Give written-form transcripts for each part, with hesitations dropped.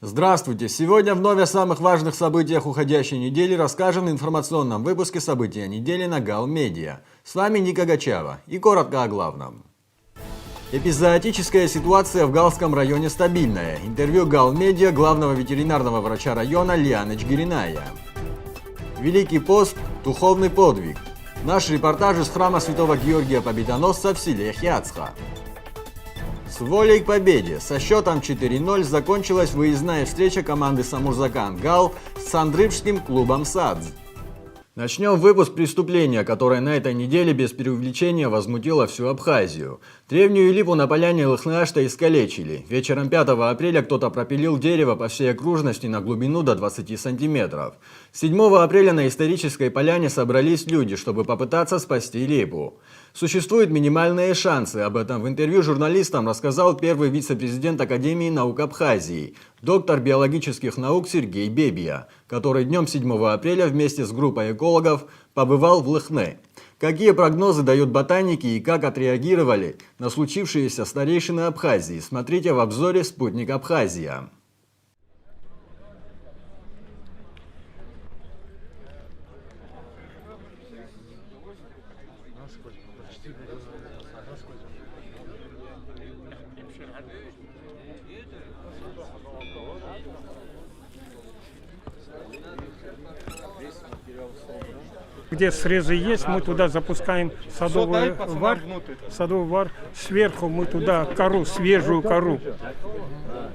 Здравствуйте! Сегодня вновь о самых важных событиях уходящей недели расскажем в информационном выпуске «События недели» на Гал Медиа. С вами Ника Гачава и коротко о главном. Эпизоотическая ситуация в Галском районе стабильная. Интервью Гал Медиа главного ветеринарного врача района Лианы Чгириная. Великий пост – духовный подвиг. Наш репортаж из храма Святого Георгия Победоносца в селе Хяцха. С волей к победе! Со счетом 4-0 закончилась выездная встреча команды Самурзакан Гал с сандрыбским клубом САДЗ. Начнем выпуск преступления, которое на этой неделе без преувеличения возмутило всю Абхазию. Древнюю липу на поляне Лыхнаашта искалечили. Вечером 5 апреля кто-то пропилил дерево по всей окружности на глубину до 20 сантиметров. 7 апреля на исторической поляне собрались люди, чтобы попытаться спасти липу. Существуют минимальные шансы. Об этом в интервью журналистам рассказал первый вице-президент Академии наук Абхазии, доктор биологических наук Сергей Бебия, который днем 7 апреля вместе с группой экологов побывал в Лыхне. Какие прогнозы дают ботаники и как отреагировали на случившееся старейшины Абхазии, смотрите в обзоре «Спутник Абхазия». Где срезы есть, мы туда запускаем садовый вар. Сверху мы туда кору, свежую кору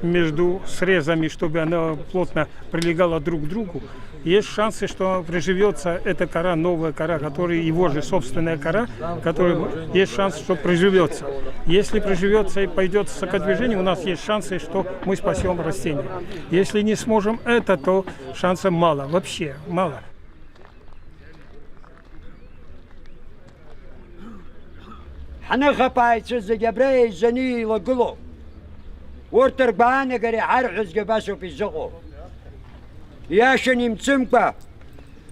между срезами, чтобы она плотно прилегала друг к другу. Есть шансы, что приживется эта кора, новая кора, которая его же собственная кора, которая есть шанс, что приживется. Если приживется и пойдет сокодвижение, у нас есть шансы, что мы спасем растения. Если не сможем это, то шансов мало, вообще мало. حنا خبايت الزجبري زني وقلو ورتر بانا قري عرحز قباسو في الزغو ياشن يمتسمكا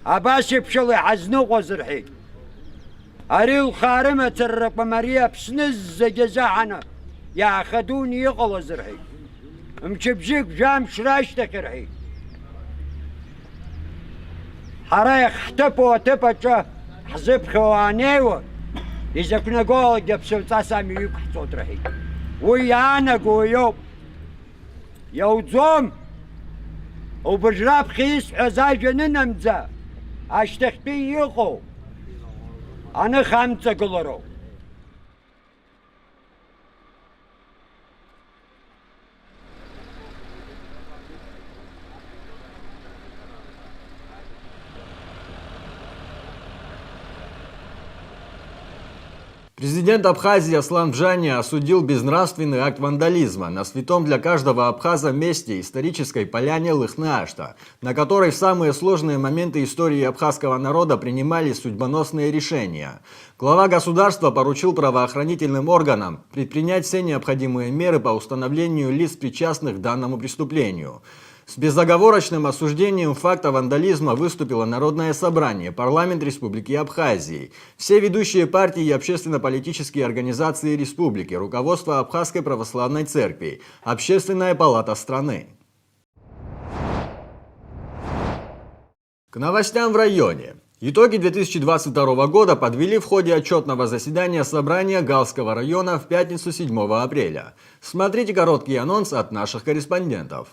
عباسي بشلي حزنو وزرحي أريل خارمة الرب مريا بسنز جزاعنا يا خدوني يغل زرحي مشبجيك جام شراش تكرحي حرايق اختبو وتبجا حزب خوانيوه إذا كنا قول جبسل تاسامي يبحثوا ترحي ويانا قويو يوزوم وبجراب خيس عزاجة ننمزا اشتخبي يقو أنا خامسة قلرو Президент Абхазии Аслан Бжани осудил безнравственный акт вандализма на святом для каждого абхаза месте исторической поляне Лыхнаашта, на которой в самые сложные моменты истории абхазского народа принимались судьбоносные решения. Глава государства поручил правоохранительным органам предпринять все необходимые меры по установлению лиц, причастных к данному преступлению. С безоговорочным осуждением факта вандализма выступило Народное собрание, парламент Республики Абхазии, все ведущие партии и общественно-политические организации республики, руководство Абхазской православной церкви, Общественная палата страны. К новостям в районе. Итоги 2022 года подвели в ходе отчетного заседания собрания Галского района в пятницу 7 апреля. Смотрите короткий анонс от наших корреспондентов.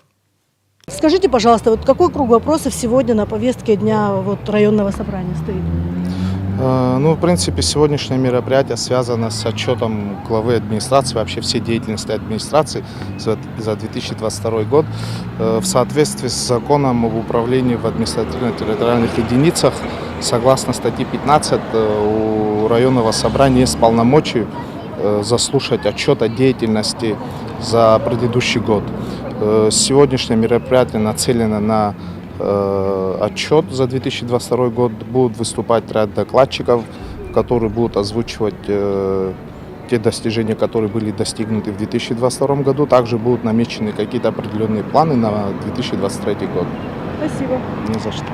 Скажите, пожалуйста, вот какой круг вопросов сегодня на повестке дня районного собрания стоит? Ну, в принципе, сегодняшнее мероприятие связано с отчетом главы администрации, вообще всей деятельности администрации за 2022 год. В соответствии с законом об управлении в административно-территориальных единицах, согласно статье 15, у районного собрания есть полномочия заслушать отчет о деятельности за предыдущий год. Сегодняшнее мероприятие нацелено на отчет за 2022 год. Будут выступать ряд докладчиков, которые будут озвучивать те достижения, которые были достигнуты в 2022 году. Также будут намечены какие-то определенные планы на 2023 год. Спасибо. Не за что.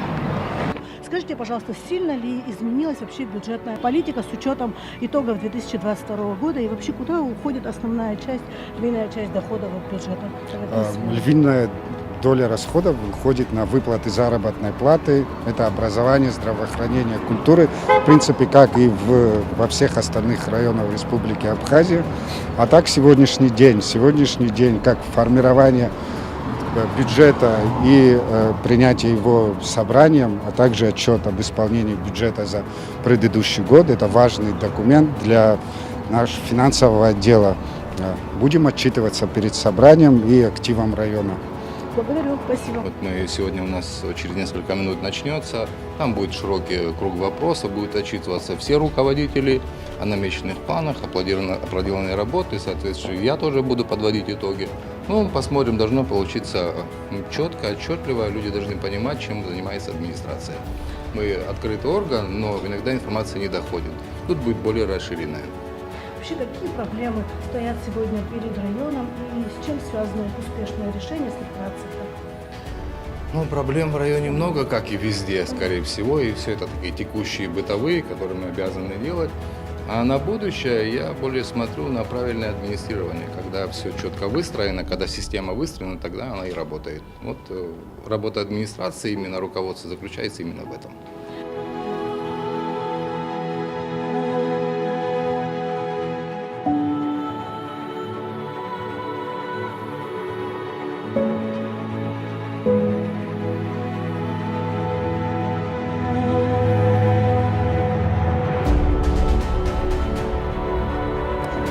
Скажите, пожалуйста, сильно ли изменилась вообще бюджетная политика с учетом итогов 2022 года и вообще куда уходит основная часть, львиная часть доходов от бюджета? Львиная доля расходов уходит на выплаты заработной платы, это образование, здравоохранение, культуры, в принципе, как и во всех остальных районах Республики Абхазия. А так сегодняшний день, как формирование бюджета и принятие его собранием, а также отчет об исполнении бюджета за предыдущий год, это важный документ для нашего финансового отдела. Будем отчитываться перед собранием и активом района. Благодарю, спасибо. Вот сегодня у нас через несколько минут начнется. Там будет широкий круг вопросов, будут отчитываться все руководители о намеченных планах, о проделанной работе. Соответственно, я тоже буду подводить итоги. Ну, посмотрим, должно получиться четко, отчетливо. Люди должны понимать, чем занимается администрация. Мы открытый орган, но иногда информация не доходит. Тут будет более расширенная. Вообще, какие проблемы стоят сегодня перед районом и с чем связано их успешное решение, если вкратце? Ну, проблем в районе много, как и везде, скорее всего, и все это такие текущие бытовые, которые мы обязаны делать. А на будущее я более смотрю на правильное администрирование. Когда все четко выстроено, когда система выстроена, тогда она и работает. Вот работа администрации, именно руководства заключается именно в этом.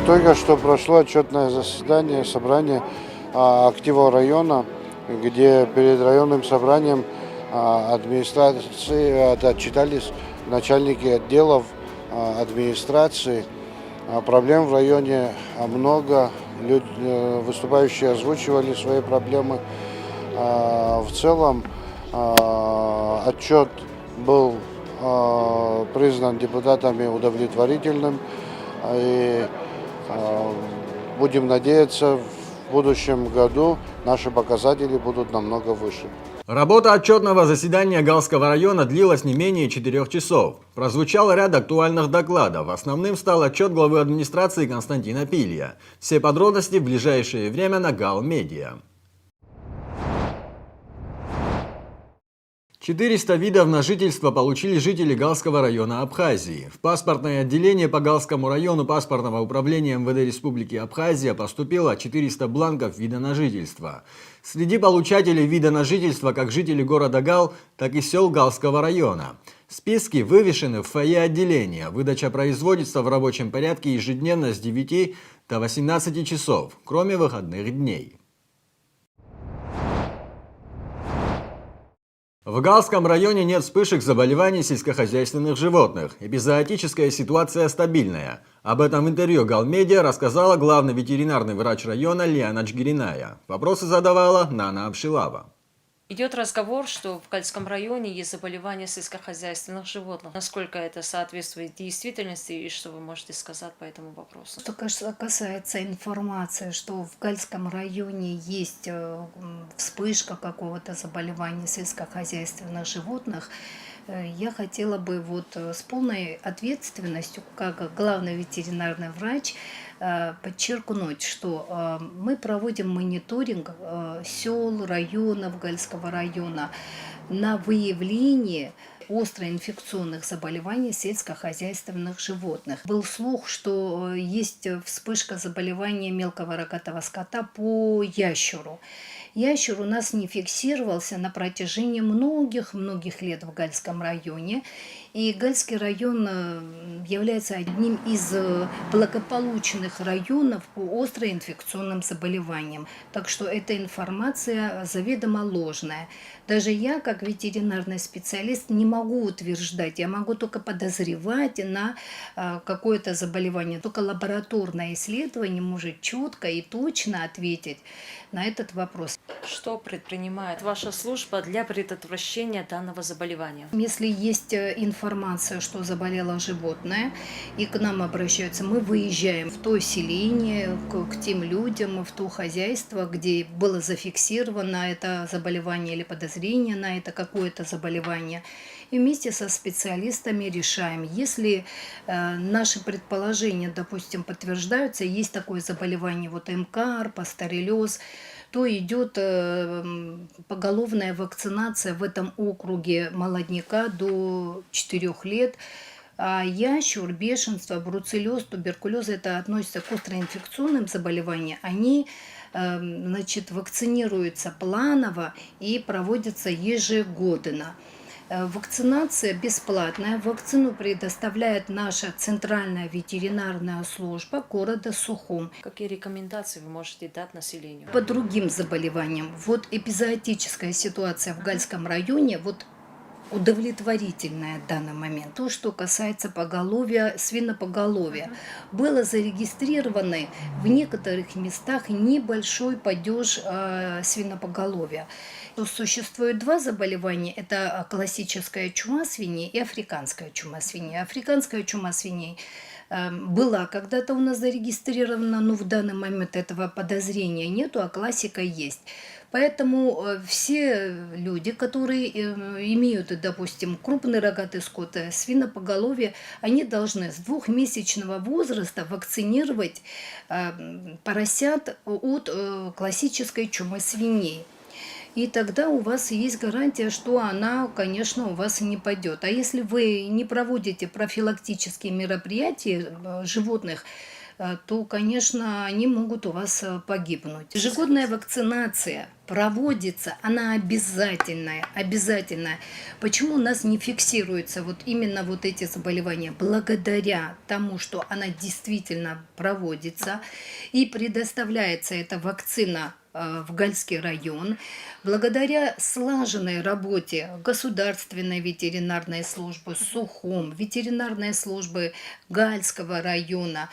Только что прошло отчетное заседание, собрание активов района, где перед районным собранием администрации отчитались начальники отделов администрации. Проблем в районе много, выступающие озвучивали свои проблемы. В целом отчет был признан депутатами удовлетворительным. И будем надеяться, в будущем году наши показатели будут намного выше. Работа отчетного заседания Галского района длилась не менее 4 часов. Прозвучал ряд актуальных докладов. Основным стал отчет главы администрации Константина Пилья. Все подробности в ближайшее время на Галмедиа. 400 видов на жительство получили жители Галского района Абхазии. В паспортное отделение по Галскому району паспортного управления МВД Республики Абхазия поступило 400 бланков вида на жительство. Среди получателей вида на жительство как жители города Гал, так и сел Галского района. Списки вывешены в фойе отделения. Выдача производится в рабочем порядке ежедневно с 9 до 18 часов, кроме выходных дней. В Галском районе нет вспышек заболеваний сельскохозяйственных животных. Эпизоотическая ситуация стабильная. Об этом в интервью Галмедиа рассказала главный ветеринарный врач района Лианач Гириная. Вопросы задавала Нана Абшилава. Идет разговор, что в Гальском районе есть заболевания сельскохозяйственных животных. Насколько это соответствует действительности и что вы можете сказать по этому вопросу? Что касается информации, что в Гальском районе есть вспышка какого-то заболевания сельскохозяйственных животных, я хотела бы с полной ответственностью, как главный ветеринарный врач, подчеркнуть, что мы проводим мониторинг сел, районов Гальского района на выявление остроинфекционных заболеваний сельскохозяйственных животных. Был слух, что есть вспышка заболевания мелкого рогатого скота по ящеру. Ящер у нас не фиксировался на протяжении многих лет в Гальском районе. И Гальский район является одним из благополучных районов по остроинфекционным заболеваниям. Так что эта информация заведомо ложная. Даже я, как ветеринарный специалист, не могу утверждать, я могу только подозревать на какое-то заболевание. Только лабораторное исследование может четко и точно ответить на этот вопрос. Что предпринимает ваша служба для предотвращения данного заболевания? Если есть информация, что заболело животное, и к нам обращаются, мы выезжаем в то селение, к тем людям, в то хозяйство, где было зафиксировано это заболевание или подозрение на это какое-то заболевание. И вместе со специалистами решаем, если наши предположения, допустим, подтверждаются, есть такое заболевание, МКАР, пастореллез, то идет поголовная вакцинация в этом округе молодняка до 4 лет. А ящур, бешенство, бруцеллез, туберкулез – это относится к остроинфекционным заболеваниям. Они вакцинируются планово и проводятся ежегодно. Вакцинация бесплатная. Вакцину предоставляет наша центральная ветеринарная служба города Сухум. Какие рекомендации вы можете дать населению? По другим заболеваниям. Вот эпизоотическая ситуация в Гальском районе, вот удовлетворительная в данный момент. То, что касается поголовья, свинопоголовья. Было зарегистрировано в некоторых местах небольшой падеж свинопоголовья. Существует два заболевания. Это классическая чума свиней и африканская чума свиней. Африканская чума свиней была когда-то у нас зарегистрирована, но в данный момент этого подозрения нету, а классика есть. Поэтому все люди, которые имеют, допустим, крупный рогатый скот, свинопоголовье, они должны с 2-месячного возраста вакцинировать поросят от классической чумы свиней. И тогда у вас есть гарантия, что она, конечно, у вас не пойдет. А если вы не проводите профилактические мероприятия животных, то, конечно, они могут у вас погибнуть. Ежегодная вакцинация проводится, она обязательная, обязательная. Почему у нас не фиксируются вот именно вот эти заболевания? Благодаря тому, что она действительно проводится и предоставляется эта вакцина в Гальский район, благодаря слаженной работе Государственной ветеринарной службы Сухум, ветеринарной службы Гальского района,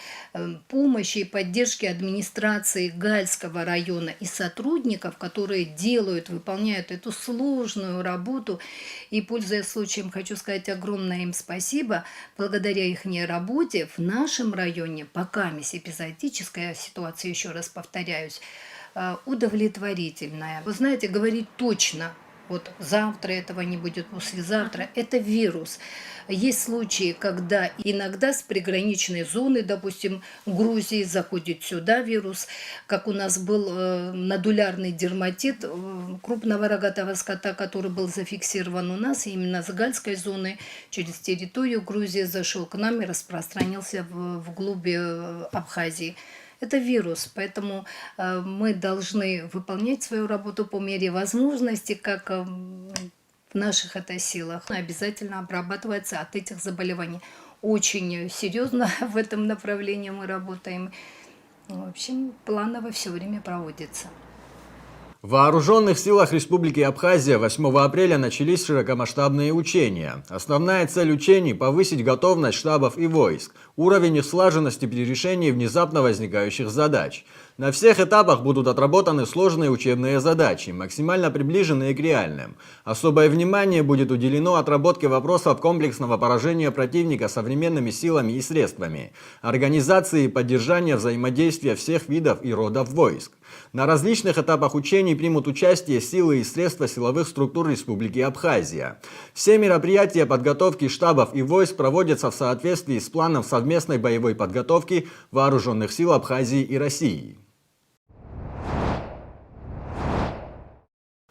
помощи и поддержки администрации Гальского района и сотрудников, которые делают, выполняют эту сложную работу. И, пользуясь случаем, хочу сказать огромное им спасибо. Благодаря их работе в нашем районе, пока эпизоотическая ситуация, еще раз повторяюсь, удовлетворительная. Вы знаете, говорить точно, вот завтра этого не будет, послезавтра, это вирус. Есть случаи, когда иногда с приграничной зоны, допустим, Грузии заходит сюда вирус, как у нас был нодулярный дерматит крупного рогатого скота, который был зафиксирован у нас, именно с Гальской зоны, через территорию Грузии зашел к нам и распространился вглубь Абхазии. Это вирус, поэтому мы должны выполнять свою работу по мере возможности, как в наших это силах. Обязательно обрабатывается от этих заболеваний. Очень серьезно в этом направлении мы работаем. В общем, планово все время проводится. В Вооруженных силах Республики Абхазия 8 апреля начались широкомасштабные учения. Основная цель учений – повысить готовность штабов и войск, уровень их слаженности при решении внезапно возникающих задач. На всех этапах будут отработаны сложные учебные задачи, максимально приближенные к реальным. Особое внимание будет уделено отработке вопросов комплексного поражения противника современными силами и средствами, организации и поддержания взаимодействия всех видов и родов войск. На различных этапах учений примут участие силы и средства силовых структур Республики Абхазия. Все мероприятия подготовки штабов и войск проводятся в соответствии с планом совместной боевой подготовки Вооруженных сил Абхазии и России.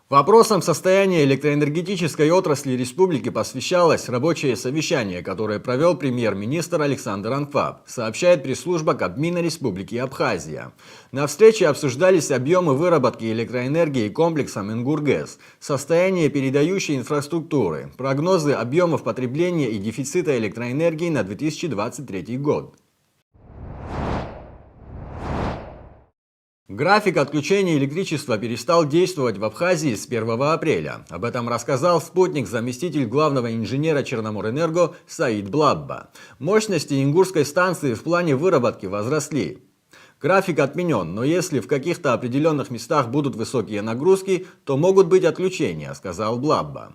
Вопросам состояния электроэнергетической отрасли республики посвящалось рабочее совещание, которое провел премьер-министр Александр Анкваб, сообщает пресс-служба Кабмина Республики Абхазия. На встрече обсуждались объемы выработки электроэнергии комплексом Ингургэс, состояние передающей инфраструктуры, прогнозы объемов потребления и дефицита электроэнергии на 2023 год. График отключения электричества перестал действовать в Абхазии с 1 апреля. Об этом рассказал спутник заместитель главного инженера Черноморэнерго Саид Блабба. Мощности Ингурской станции в плане выработки возросли. График отменен, но если в каких-то определенных местах будут высокие нагрузки, то могут быть отключения, сказал Блабба.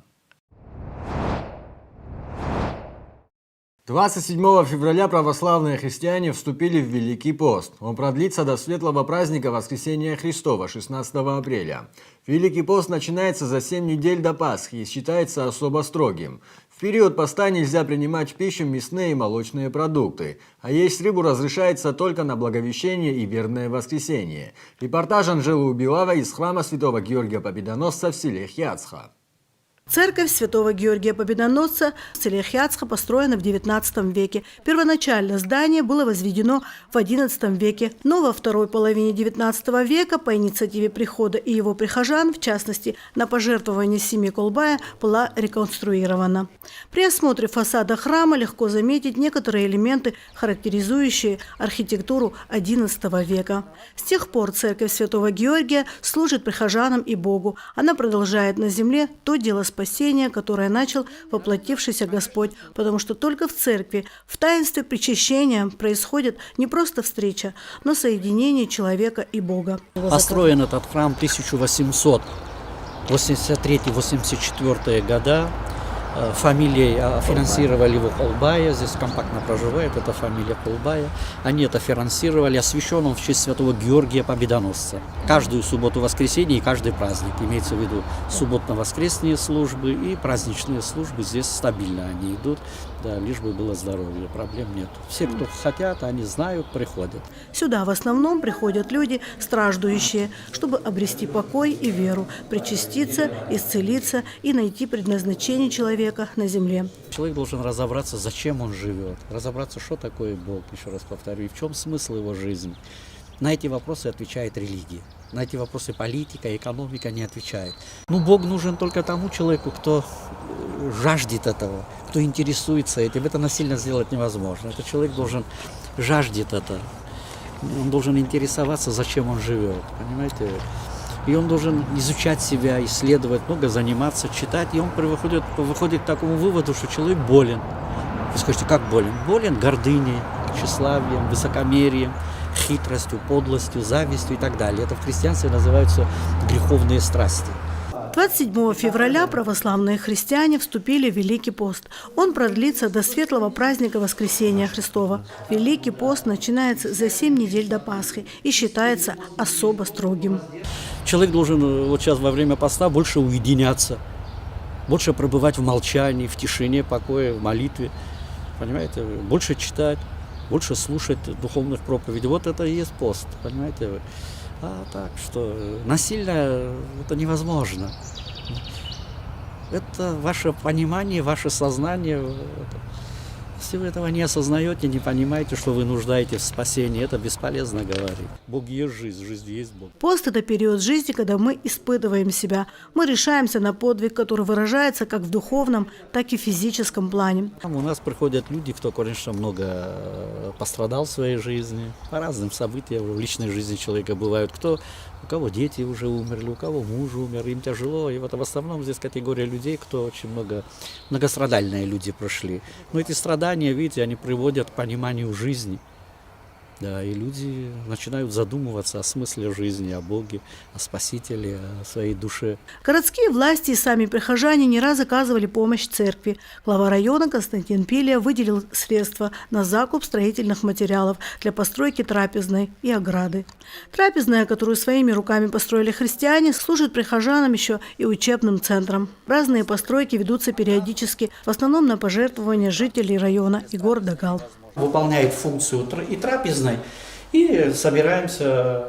27 февраля православные христиане вступили в Великий пост. Он продлится до светлого праздника Воскресения Христова, 16 апреля. Великий пост начинается за 7 недель до Пасхи и считается особо строгим. В период поста нельзя принимать в пищу мясные и молочные продукты, а есть рыбу разрешается только на Благовещение и Вербное воскресенье. Репортаж Анжелы Убилавой из храма Святого Георгия Победоносца в селе Хьяцха. Церковь Святого Георгия Победоносца в селе Хьяцха построена в XIX веке. Первоначально здание было возведено в XI веке, но во второй половине XIX века по инициативе прихода и его прихожан, в частности на пожертвование семьи Колбая, была реконструирована. При осмотре фасада храма легко заметить некоторые элементы, характеризующие архитектуру XI века. С тех пор церковь Святого Георгия служит прихожанам и Богу. Она продолжает на земле то дело спасения, которое начал воплотившийся Господь, потому что только в церкви, в таинстве причащения происходит не просто встреча, но соединение человека и Бога. Построен этот храм 1883-84 года. Фамилией финансировали его Колбая, здесь компактно проживает, это фамилия Колбая. Они это финансировали, освящен он в честь Святого Георгия Победоносца. Каждую субботу-воскресенье и каждый праздник, имеется в виду субботно-воскресные службы и праздничные службы, здесь стабильно они идут, да, лишь бы было здоровье, проблем нет. Все, кто хотят, они знают, приходят. Сюда в основном приходят люди, страждущие, чтобы обрести покой и веру, причаститься, исцелиться и найти предназначение человека на земле. Человек должен разобраться, зачем он живет, разобраться, что такое Бог, еще раз повторю, и в чем смысл его жизни. На эти вопросы отвечает религия. На эти вопросы политика, экономика не отвечает. Ну, Бог нужен только тому человеку, кто жаждет этого, кто интересуется этим. Это насильно сделать невозможно. Этот человек должен жаждет это. Он должен интересоваться, зачем он живет. Понимаете? И он должен изучать себя, исследовать, много заниматься, читать. И он выходит к такому выводу, что человек болен. Вы скажете, как болен? Болен гордыней, тщеславием, высокомерием, хитростью, подлостью, завистью и так далее. Это в христианстве называются греховные страсти. 27 февраля православные христиане вступили в Великий пост. Он продлится до светлого праздника Воскресения Христова. Великий пост начинается за 7 недель до Пасхи и считается особо строгим. Человек должен вот сейчас во время поста больше уединяться, больше пребывать в молчании, в тишине, покое, в молитве. Понимаете, больше читать, больше слушать духовных проповедей. Вот это и есть пост, понимаете. А так что насильно это невозможно. Это ваше понимание, ваше сознание. Если вы этого не осознаете, не понимаете, что вы нуждаетесь в спасении, это бесполезно говорить. Бог есть жизнь, жизнь есть Бог. Пост – это период жизни, когда мы испытываем себя. Мы решаемся на подвиг, который выражается как в духовном, так и в физическом плане. У нас приходят люди, кто, конечно, много пострадал в своей жизни. По разным событиям в личной жизни человека бывают. У кого дети уже умерли, у кого муж умер, им тяжело. И вот в основном здесь категория людей, кто очень многострадальные люди прошли. Но эти страдания, видите, они приводят к пониманию жизни. Да, и люди начинают задумываться о смысле жизни, о Боге, о Спасителе, о своей душе. Городские власти и сами прихожане не раз оказывали помощь церкви. Глава района Константин Пилия выделил средства на закуп строительных материалов для постройки трапезной и ограды. Трапезная, которую своими руками построили христиане, служит прихожанам еще и учебным центром. Разные постройки ведутся периодически, в основном на пожертвования жителей района и города Гал. Выполняет функцию и трапезной, и собираемся,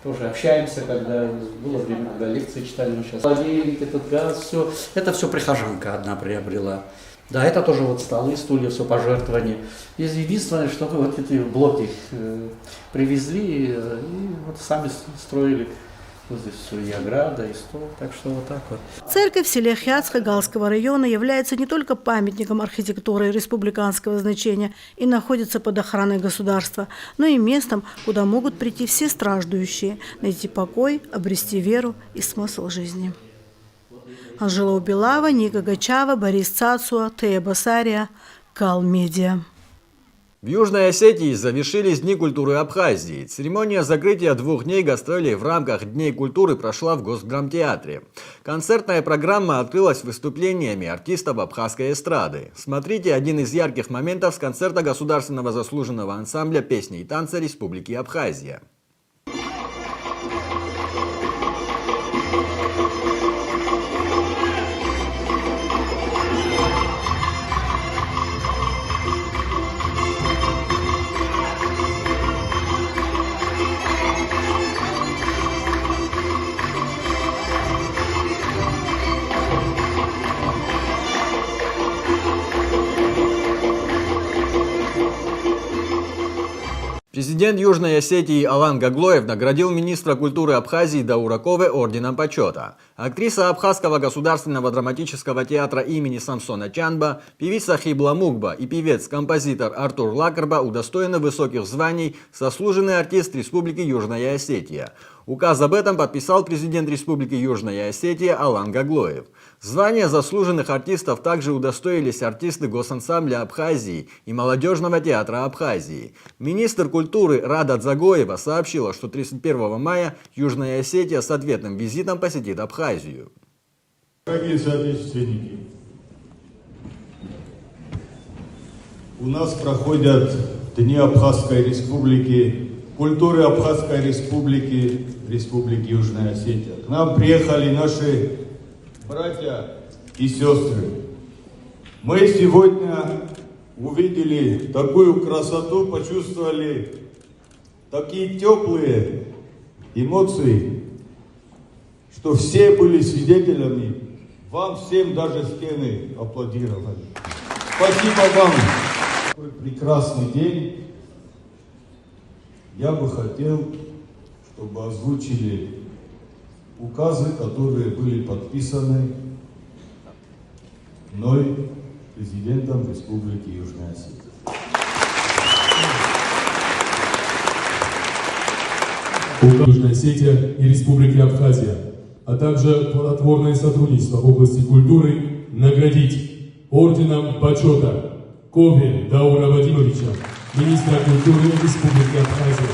тоже общаемся, когда было время, когда лекции читали, мы сейчас ловили этот газ, все. Это все прихожанка одна приобрела. Да, это тоже вот столы, стулья, все пожертвования. Единственное, что мы вот эти блоки привезли и вот сами строили. Вот здесь все и ограда, и стол, так что вот так вот. Церковь в селе Хьяцха Галского района является не только памятником архитектуры республиканского значения и находится под охраной государства, но и местом, куда могут прийти все страждущие, найти покой, обрести веру и смысл жизни. Анжела Убилава, Ника Гачава, Борис Цацуа, Тея Басария, Гал Медиа. В Южной Осетии завершились Дни культуры Абхазии. Церемония закрытия 2 дней гастролей в рамках Дней культуры прошла в Госдрамтеатре. Концертная программа открылась выступлениями артистов абхазской эстрады. Смотрите один из ярких моментов с концерта Государственного заслуженного ансамбля песни и танца Республики Абхазия. Президент Южной Осетии Алан Гаглоев наградил министра культуры Абхазии Даура Кове орденом почета. Актриса Абхазского государственного драматического театра имени Самсона Чанба, певица Хибла Мукба и певец-композитор Артур Лакарба удостоены высоких званий заслуженный артист Республики Южная Осетия. Указ об этом подписал президент Республики Южная Осетия Алан Гаглоев. Звания заслуженных артистов также удостоились артисты госансамбля Абхазии и молодежного театра Абхазии. Министр культуры Рада Дзагоева сообщила, что 31 мая Южная Осетия с ответным визитом посетит Абхазию. Дорогие соотечественники, у нас проходят Дни Абхазской Республики, культуры Абхазской Республики, Республики Южная Осетия. К нам приехали наши братья и сестры. Мы сегодня увидели такую красоту, почувствовали такие теплые эмоции, что все были свидетелями. Вам всем даже стены аплодировали. Спасибо вам. Такой прекрасный день. Я бы хотел, чтобы озвучили указы, которые были подписаны мной, президентом Республики Южная Осетия. Указ Южная Осетия и Республики Абхазия, а также плодотворное сотрудничество в области культуры наградить орденом почета Кове Даура Вадимовича, министра культуры Республики Абхазия.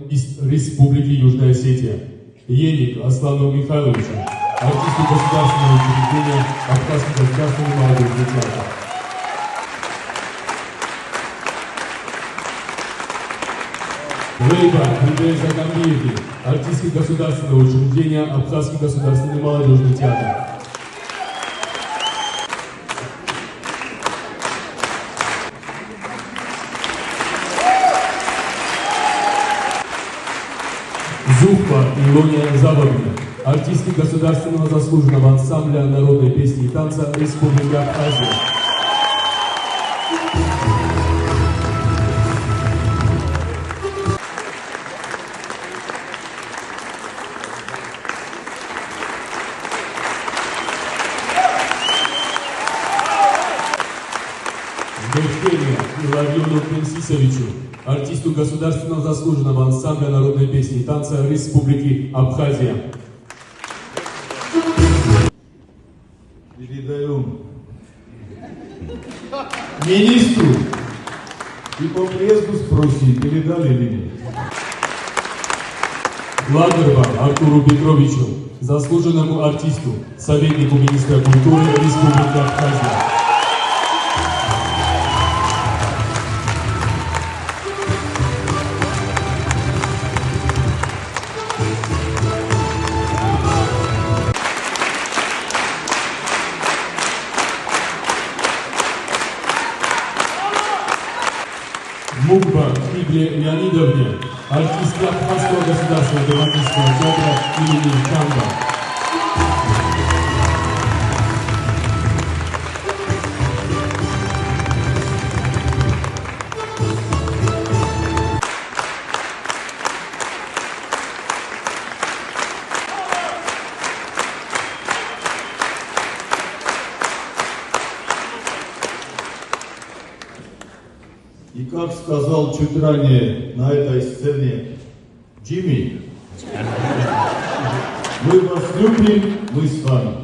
Из Республики Южная Осетия Еник Аслану Михайловичу, артисту государственного учреждения Абхазский государственный молодежный театр. Лейба Хридельза Камбиеви, артисту государственного учреждения Абхазский государственный молодежный театр. Зухва Илония Заборная, артистки государственного заслуженного ансамбля народной песни и танца Республики Абхазия. Дочкеве Илариону Пенсисовичу, артисту государственного заслуженного ансамбля народной песни и танца Республики Абхазия. Передаем министру и по приезду спросим, передали ли мне. Лагерба Артуру Петровичу, заслуженному артисту, советнику министра культуры Республики Абхазия. Мукба Хибле Леонидовне, артистка Абхазского государственного драматического театра имени Чанба. И как сказал чуть ранее на этой сцене Джимми, мы вас любим, мы с вами.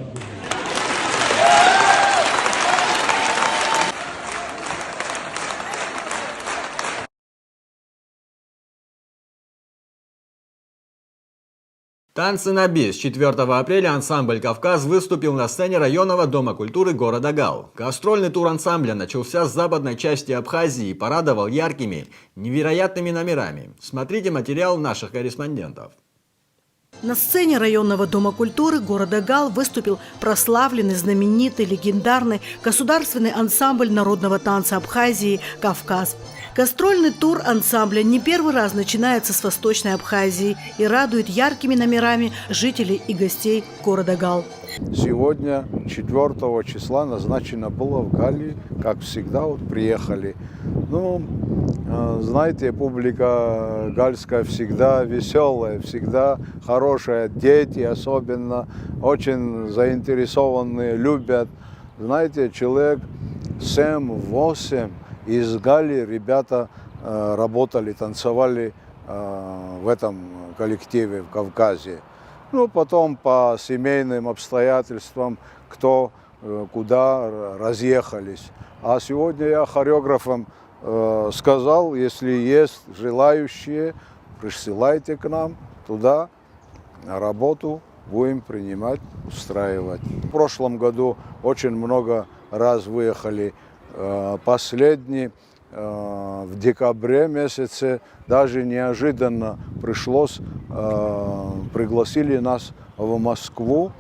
Танцы на бис. 4 апреля ансамбль «Кавказ» выступил на сцене районного дома культуры города Гал. Гастрольный тур ансамбля начался с западной части Абхазии и порадовал яркими, невероятными номерами. Смотрите материал наших корреспондентов. На сцене районного дома культуры города Гал выступил прославленный, знаменитый, легендарный государственный ансамбль народного танца Абхазии «Кавказ». Гастрольный тур ансамбля не первый раз начинается с Восточной Абхазии и радует яркими номерами жителей и гостей города Гал. Сегодня, 4 числа, назначено было в Галле, как всегда, вот приехали. Ну, знаете, публика гальская всегда веселая, всегда хорошая, дети особенно, очень заинтересованные, любят. Знаете, человек 7-8 из Галли ребята работали, танцевали в этом коллективе в Кавказе. Ну, потом по семейным обстоятельствам, кто куда разъехались. А сегодня я хореографам сказал, если есть желающие, присылайте к нам туда, работу будем принимать, устраивать. В прошлом году очень много раз выехали. Последний в декабре месяце даже неожиданно пришлось, пригласили нас в Москву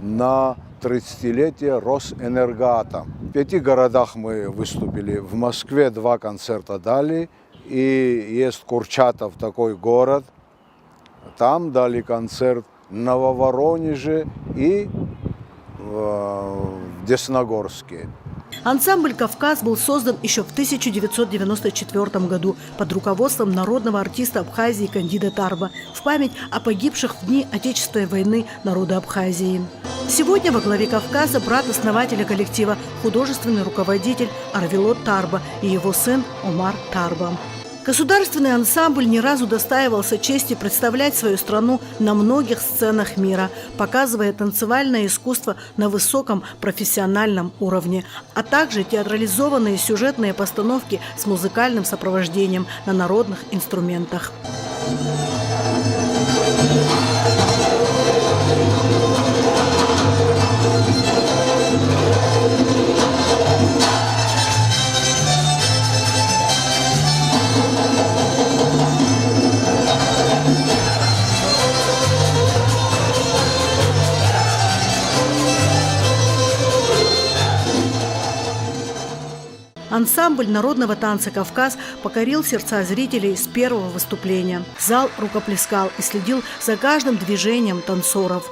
на 30-летие Росэнергоатом. В 5 городах мы выступили. В Москве 2 концерта дали. И есть Курчатов, такой город. Там дали концерт в Нововоронеже и в Десногорске. Ансамбль «Кавказ» был создан еще в 1994 году под руководством народного артиста Абхазии Кандида Тарба в память о погибших в дни Отечественной войны народа Абхазии. Сегодня во главе «Кавказа» брат основателя коллектива, художественный руководитель Арвилот Тарба и его сын Омар Тарба. Государственный ансамбль не раз удостаивался чести представлять свою страну на многих сценах мира, показывая танцевальное искусство на высоком профессиональном уровне, а также театрализованные сюжетные постановки с музыкальным сопровождением на народных инструментах. Ансамбль народного танца «Кавказ» покорил сердца зрителей с первого выступления. Зал рукоплескал и следил за каждым движением танцоров.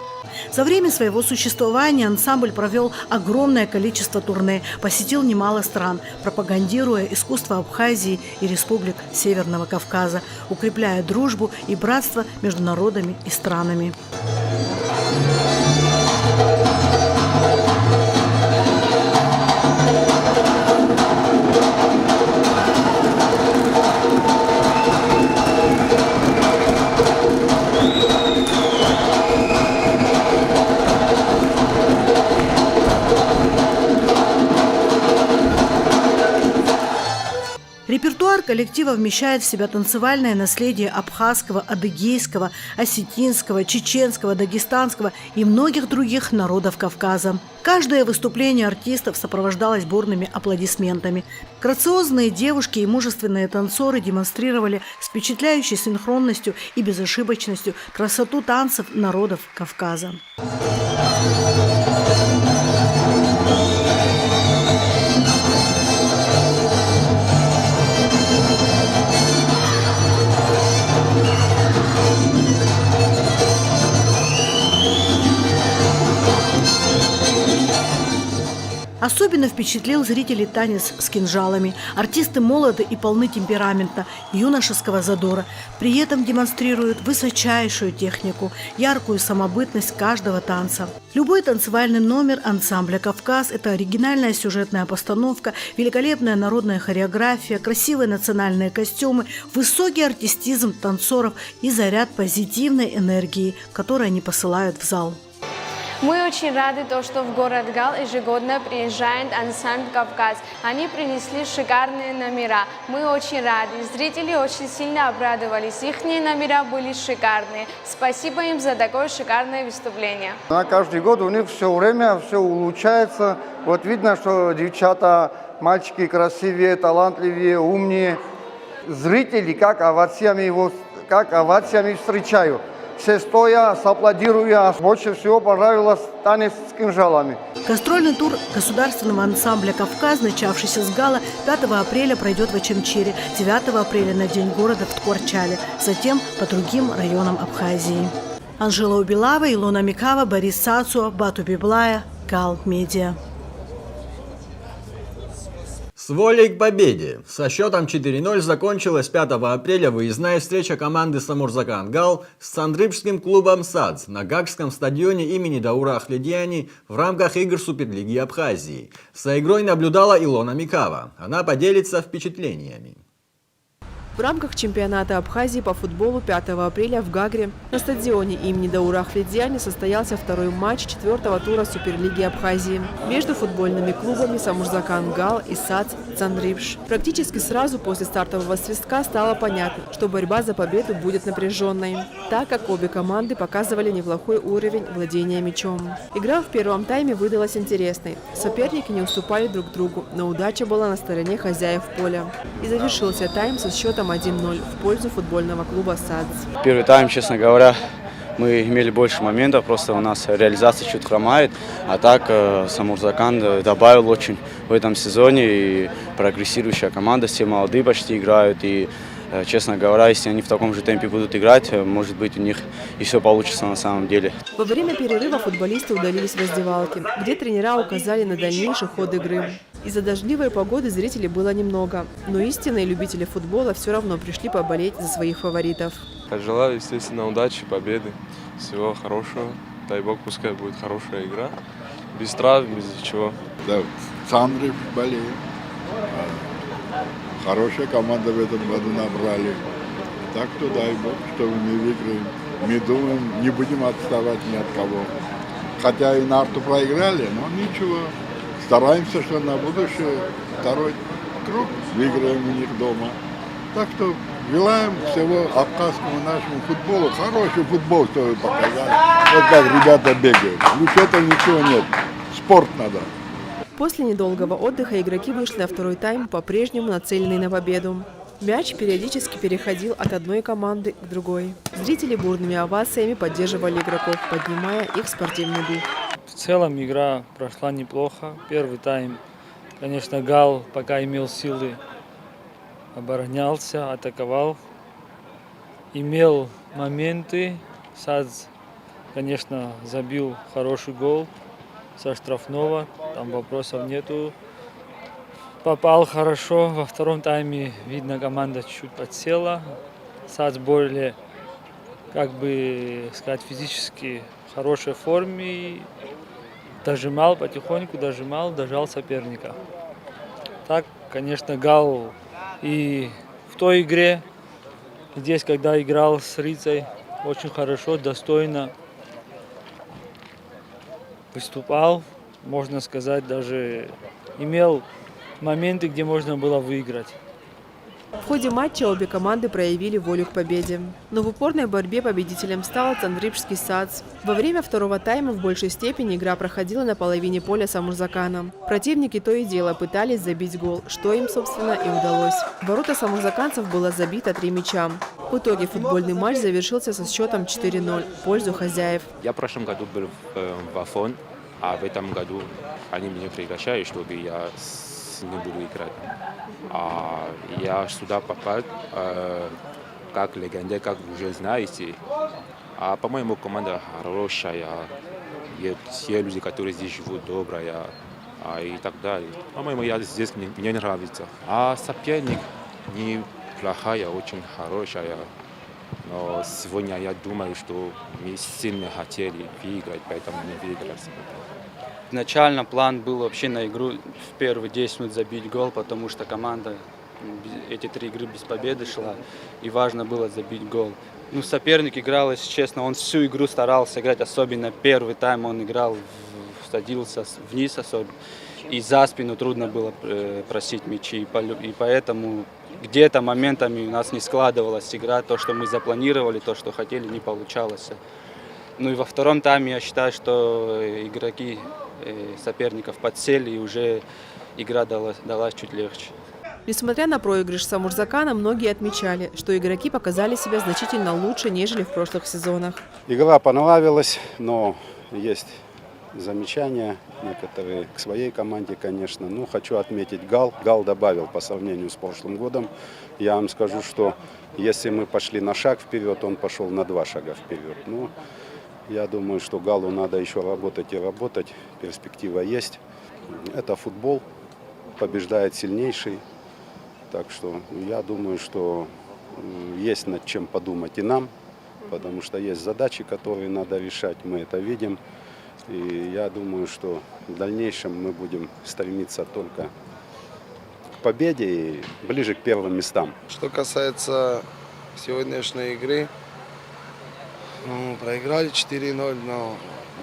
За время своего существования ансамбль провел огромное количество турне, посетил немало стран, пропагандируя искусство Абхазии и республик Северного Кавказа, укрепляя дружбу и братство между народами и странами. Репертуар коллектива вмещает в себя танцевальное наследие абхазского, адыгейского, осетинского, чеченского, дагестанского и многих других народов Кавказа. Каждое выступление артистов сопровождалось бурными аплодисментами. Грациозные девушки и мужественные танцоры демонстрировали с впечатляющей синхронностью и безошибочностью красоту танцев народов Кавказа. Особенно впечатлил зрителей танец с кинжалами. Артисты молоды и полны темперамента, юношеского задора. При этом демонстрируют высочайшую технику, яркую самобытность каждого танца. Любой танцевальный номер ансамбля «Кавказ» – это оригинальная сюжетная постановка, великолепная народная хореография, красивые национальные костюмы, высокий артистизм танцоров и заряд позитивной энергии, которую они посылают в зал. Мы очень рады, что в город Гал ежегодно приезжает ансамбль «Кавказ». Они принесли шикарные номера. Мы очень рады. Зрители очень сильно обрадовались. Их номера были шикарные. Спасибо им за такое шикарное выступление. Каждый год у них все время все улучшается. Вот видно, что девчата, мальчики красивее, талантливее, умнее. Зрители как овациями встречают. все стоя, аплодируя. Больше всего понравилось танец с кинжалами. Гастрольный тур государственного ансамбля «Кавказ», начавшийся с Гала, 5 апреля пройдет в Очимчире, 9 апреля на День города в Ткорчале, затем по другим районам Абхазии. Анжела Убилава, Илона Микава, Борис Сацуа, Бату Библая, Гал Медиа. С волей к победе! Со счетом 4-0 закончилась 5 апреля выездная встреча команды «Самурзакан Гал» с цандрыбским клубом «САДЗ» на Гагском стадионе имени Даура Ахледиани в рамках игр Суперлиги Абхазии. За игрой наблюдала Илона Микава. Она поделится впечатлениями. В рамках чемпионата Абхазии по футболу 5 апреля в Гагре на стадионе имени Даура Ахледиани состоялся второй матч 4-го тура Суперлиги Абхазии между футбольными клубами «Самурзакан Гал» и «САДЗ Цандрыбш». Практически сразу после стартового свистка стало понятно, что борьба за победу будет напряженной, так как обе команды показывали неплохой уровень владения мячом. Игра в первом тайме выдалась интересной. Соперники не уступали друг другу, но удача была на стороне хозяев поля. И завершился тайм со счетом 1-0 в пользу футбольного клуба «САДЗ». Первый тайм, честно говоря, мы имели больше моментов, просто у нас реализация чуть хромает. А так Самурзакан добавил очень в этом сезоне, и прогрессирующая команда, все молодые почти играют. И, честно говоря, если они в таком же темпе будут играть, может быть, у них и все получится на самом деле. Во время перерыва футболисты удалились в раздевалки, где тренера указали на дальнейший ход игры. Из-за дождливой погоды зрителей было немного, но истинные любители футбола все равно пришли поболеть за своих фаворитов. Желаю, естественно, удачи, победы, всего хорошего. Дай бог, пускай будет хорошая игра, без травм, без чего. Да, Цандрыб болеет. Хорошая команда в этом году набрали. Так что дай бог, что мы выиграем. Мы думаем, не будем отставать ни от кого. Хотя и Нарту проиграли, но ничего. Стараемся, что на будущее второй круг выиграем у них дома. Так что желаем всего абхазскому нашему футболу. Хороший футбол, что вы показали. Вот как ребята бегают. Лучше этого ничего нет. Спорт надо. После недолгого отдыха игроки вышли на второй тайм, по-прежнему нацеленные на победу. Мяч периодически переходил от одной команды к другой. Зрители бурными овациями поддерживали игроков, поднимая их спортивный дух. В целом игра прошла неплохо. Первый тайм, конечно, Гал пока имел силы, оборонялся, атаковал, имел моменты. САДЗ, конечно, забил хороший гол со штрафного, там вопросов нету. Попал хорошо. Во втором тайме, видно, команда чуть подсела. САДЗ более, как бы сказать, физически в хорошей форме. Дожимал потихоньку, дожал соперника. Так, конечно, Гал и в той игре, здесь, когда играл с Рицей, очень хорошо, достойно выступал. Можно сказать, даже имел моменты, где можно было выиграть. В ходе матча обе команды проявили волю к победе. Но в упорной борьбе победителем стал Цандрыбский САДЗ. Во время второго тайма в большей степени игра проходила на половине поля Самурзакана. Противники то и дело пытались забить гол, что им, собственно, и удалось. В ворота самурзаканцев было забито 3 мяча. В итоге футбольный матч завершился со счетом 4-0 в пользу хозяев. Я в прошлом году был в Афон, а в этом году они меня приглашают, чтобы я не буду играть. Я сюда попал как легенда, как вы уже знаете. По-моему, команда хорошая. Все люди, которые здесь живут, добрые и так далее. По-моему, здесь мне нравится. А соперник неплохая, очень хорошая. Но сегодня я думаю, что мы сильно хотели выиграть, поэтому не выиграли. Изначально план был вообще на игру в первые 10 минут забить гол, потому что команда эти 3 игры без победы шла, и важно было забить гол. Ну, соперник играл, если честно, он всю игру старался играть, особенно первый тайм он играл, садился вниз особенно, и за спину трудно было просить мячи, и поэтому где-то моментами у нас не складывалась игра, то, что мы запланировали, то, что хотели, не получалось. Ну и во втором тайме я считаю, что игроки соперников подсели, и уже игра далась чуть легче. Несмотря на проигрыш Самурзакана, многие отмечали, что игроки показали себя значительно лучше, нежели в прошлых сезонах. Игра понравилась, но есть замечания некоторые к своей команде, конечно. Ну, хочу отметить Гал. Гал добавил по сравнению с прошлым годом. Я вам скажу, что если мы пошли на шаг вперед, он пошел на 2 шага вперед. Ну, я думаю, что Галу надо еще работать и работать. Перспектива есть. Это футбол. Побеждает сильнейший. Так что я думаю, что есть над чем подумать и нам, потому что есть задачи, которые надо решать. Мы это видим. И я думаю, что в дальнейшем мы будем стремиться только к победе и ближе к первым местам. Что касается сегодняшней игры, проиграли 4-0, но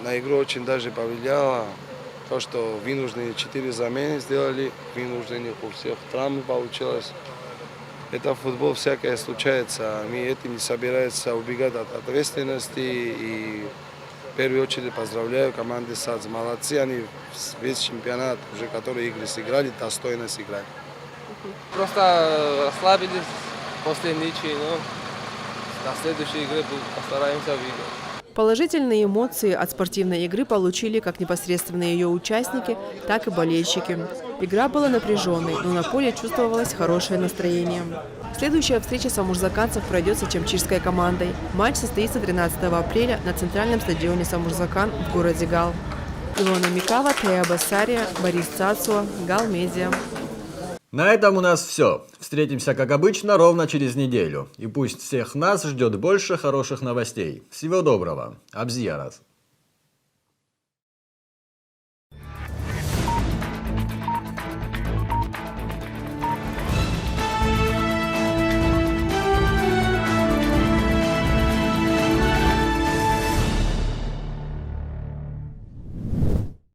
на игру очень даже повлияло то, что вынужденные 4 замены сделали, вынужденные у всех травмы получилось. Это футбол, всякое случается. Мы этим не собираемся убегать от ответственности. И в первую очередь поздравляю команду САЦ. Молодцы, они весь чемпионат, уже которые игры сыграли, достойно сыграли. Просто расслабились после ничьи, но на следующей игре постараемся выиграть. Положительные эмоции от спортивной игры получили как непосредственные ее участники, так и болельщики. Игра была напряженной, но на поле чувствовалось хорошее настроение. Следующая встреча самурзаканцев пройдет с чамчирской командой. Матч состоится 13 апреля на центральном стадионе Самурзакан в городе Гал. Илона Микава, Тея Басария, Борис Цацуа, Гал Медиа. На этом у нас все. Встретимся, как обычно, ровно через неделю. И пусть всех нас ждет больше хороших новостей. Всего доброго. Абзиярас.